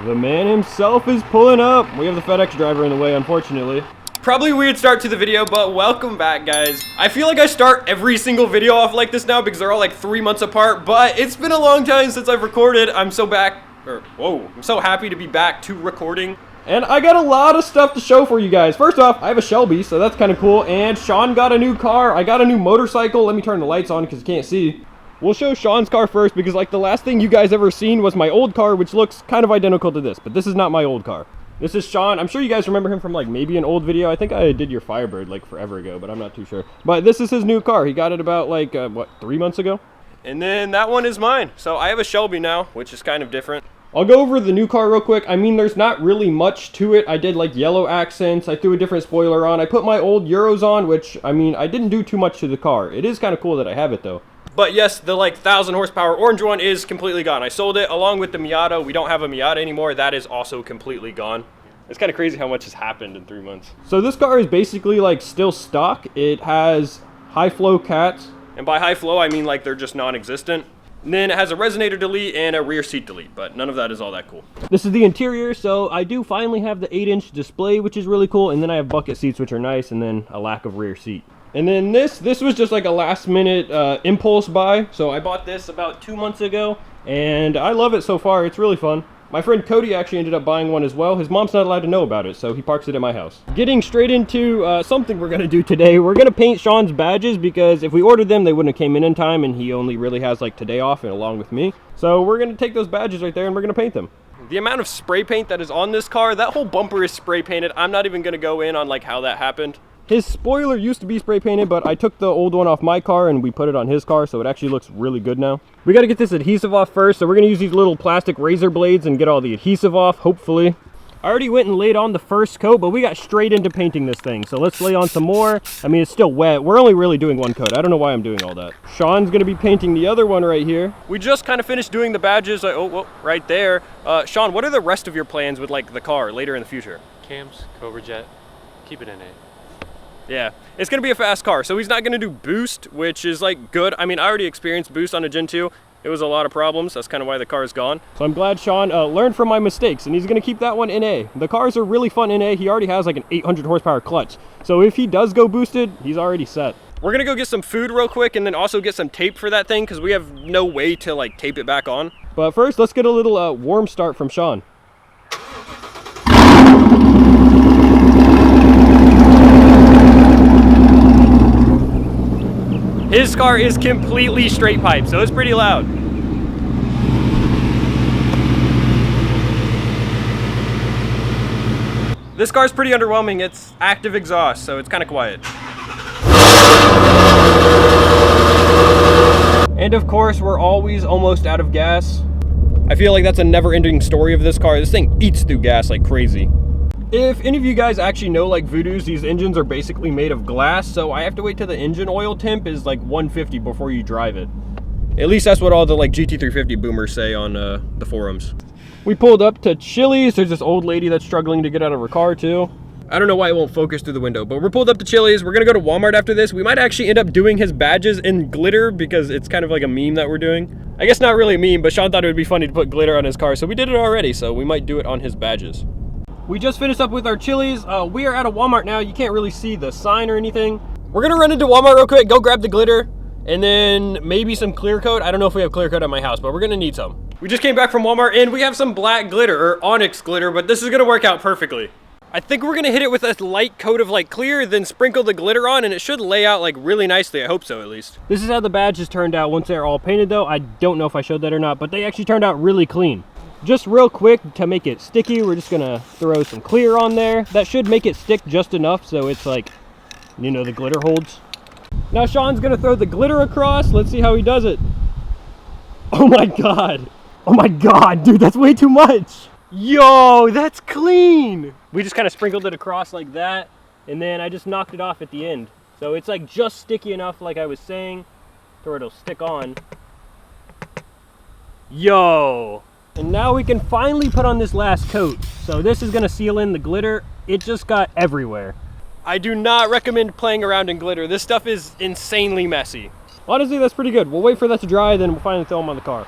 The man himself is pulling up. We have the FedEx driver in the way, unfortunately. Probably a weird start to the video, but welcome back, guys. I feel like I start every single video off like this now because they're all like 3 months apart, but it's been a long time since I've recorded. I'm so happy to be back to recording. And I got a lot of stuff to show for you guys. First off, I have a Shelby, so that's kind of cool. And Sean got a new car. I got a new motorcycle. Let me turn the lights on because you can't see. We'll show Sean's car first because like the last thing you guys ever seen was my old car, which looks kind of identical to this, but this is not my old car. This is Sean. I'm sure you guys remember him from like maybe an old video. I think I did your Firebird like forever ago, but I'm not too sure. But this is his new car. He got it about like, 3 months ago? And then that one is mine. So I have a Shelby now, which is kind of different. I'll go over the new car real quick. I mean, there's not really much to it. I did like yellow accents. I threw a different spoiler on. I put my old Euros on, which, I mean, I didn't do too much to the car. It is kind of cool that I have it though. But yes, the like 1,000 horsepower orange one is completely gone. I sold it along with the Miata. We don't have a Miata anymore. That is also completely gone. It's kind of crazy how much has happened in 3 months. So this car is basically like still stock. It has high flow cats. And by high flow, I mean like they're just non-existent. And then it has a resonator delete and a rear seat delete, but none of that is all that cool. This is the interior, so I do finally have the 8-inch display, which is really cool. And then I have bucket seats, which are nice, and then a lack of rear seat. And then this was just like a last minute impulse buy. So I bought this about 2 months ago, and I love it so far. It's really fun. My friend Cody actually ended up buying one as well. His mom's not allowed to know about it, so he parks it at my house. Getting straight into something we're gonna do today. We're gonna paint Sean's badges because if we ordered them, they wouldn't have came in time, and he only really has like today off and along with me. So we're gonna take those badges right there and we're gonna paint them. The amount of spray paint that is on this car, that whole bumper is spray painted. I'm not even gonna go in on like how that happened. His spoiler used to be spray painted, but I took the old one off my car and we put it on his car, so it actually looks really good now. We got to get this adhesive off first, so we're going to use these little plastic razor blades and get all the adhesive off, hopefully. I already went and laid on the first coat, but we got straight into painting this thing, so let's lay on some more. I mean, it's still wet. We're only really doing one coat. I don't know why I'm doing all that. Sean's going to be painting the other one right here. We just kind of finished doing the badges. Right there. Sean, what are the rest of your plans with like the car later in the future? Cams, Cobra Jet, keep it in it. Yeah, it's gonna be a fast car, so he's not gonna do boost, which is like good. I mean, I already experienced boost on a Gen 2. It was a lot of problems. That's kind of why the car is gone. So I'm glad Sean learned from my mistakes, and he's gonna keep that one in A. The cars are really fun in A. He already has like an 800 horsepower clutch. So if he does go boosted, he's already set. We're gonna go get some food real quick and then also get some tape for that thing because we have no way to like tape it back on. But first, let's get a little warm start from Sean. His car is completely straight pipe, so it's pretty loud. This car's pretty underwhelming. It's active exhaust, so it's kind of quiet. And of course, we're always almost out of gas. I feel like that's a never-ending story of this car. This thing eats through gas like crazy. If any of you guys actually know like Voodoos, these engines are basically made of glass, so I have to wait till the engine oil temp is like 150 before you drive it. At least that's what all the like GT350 boomers say on the forums. We pulled up to Chili's. There's this old lady that's struggling to get out of her car too. I don't know why it won't focus through the window, but we're pulled up to Chili's. We're gonna go to Walmart after this. We might actually end up doing his badges in glitter because it's kind of like a meme that we're doing. I guess not really a meme, but Sean thought it would be funny to put glitter on his car, so we did it already, so we might do it on his badges. We just finished up with our Chili's. We are at a Walmart now. You can't really see the sign or anything. We're gonna run into Walmart real quick, go grab the glitter, and then maybe some clear coat. I don't know if we have clear coat at my house, but we're gonna need some. We just came back from Walmart and we have some black glitter, or onyx glitter, but this is gonna work out perfectly. I think we're gonna hit it with a light coat of like clear, then sprinkle the glitter on, and it should lay out like really nicely. I hope so, at least. This is how the badges turned out once they're all painted though. I don't know if I showed that or not, but they actually turned out really clean. Just real quick, to make it sticky, we're just gonna throw some clear on there. That should make it stick just enough so it's like, you know, the glitter holds. Now Sean's gonna throw the glitter across. Let's see how he does it. Oh my God. Oh my God, dude, that's way too much. Yo, that's clean. We just kind of sprinkled it across like that, and then I just knocked it off at the end. So it's like just sticky enough, like I was saying, to where it'll stick on. Yo. And now we can finally put on this last coat. So this is gonna seal in the glitter. It just got everywhere. I do not recommend playing around in glitter. This stuff is insanely messy. Honestly, that's pretty good. We'll wait for that to dry, then we'll finally throw them on the car.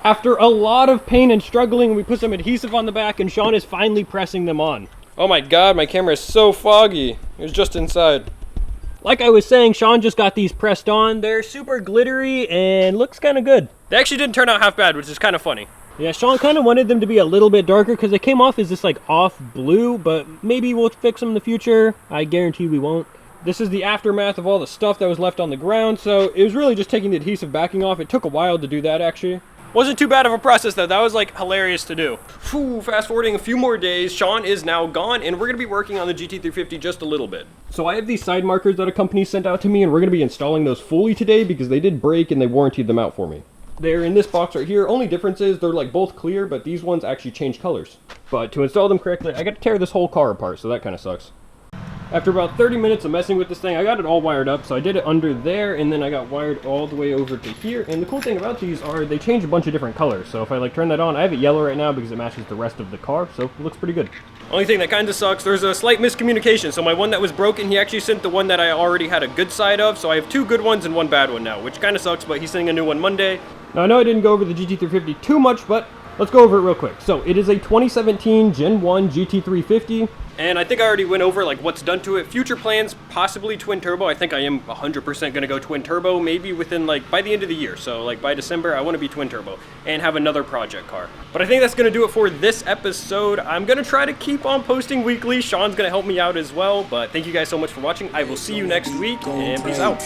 After a lot of pain and struggling, we put some adhesive on the back and Sean is finally pressing them on. Oh my god, my camera is so foggy. It was just inside. Like I was saying, Sean just got these pressed on. They're super glittery and looks kind of good. They actually didn't turn out half bad, which is kind of funny. Yeah, Sean kind of wanted them to be a little bit darker because they came off as this like off blue, but maybe we'll fix them in the future. I guarantee we won't. This is the aftermath of all the stuff that was left on the ground, so it was really just taking the adhesive backing off. It took a while to do that actually. Wasn't too bad of a process though. That was like hilarious to do. Whew, fast forwarding a few more days, Sean is now gone and we're gonna be working on the GT350 just a little bit. So I have these side markers that a company sent out to me and we're gonna be installing those fully today because they did break and they warrantied them out for me. They're in this box right here. Only difference is they're like both clear, but these ones actually change colors. But to install them correctly, I got to tear this whole car apart, so that kind of sucks. After about 30 minutes of messing with this thing, I got it all wired up. So I did it under there, and then I got wired all the way over to here. And the cool thing about these are they change a bunch of different colors. So if I like turn that on, I have it yellow right now because it matches the rest of the car, so it looks pretty good. Only thing that kind of sucks, there's a slight miscommunication. So my one that was broken, he actually sent the one that I already had a good side of. So I have two good ones and one bad one now, which kind of sucks, but he's sending a new one Monday. Now I know I didn't go over the GT350 too much, but let's go over it real quick. So it is a 2017 Gen 1 GT350. And I think I already went over like what's done to it. Future plans, possibly twin turbo. I think I am 100% gonna go twin turbo, maybe within like by the end of the year. So like by December, I wanna be twin turbo and have another project car. But I think that's gonna do it for this episode. I'm gonna try to keep on posting weekly. Sean's gonna help me out as well. But thank you guys so much for watching. I will see you next week and peace out.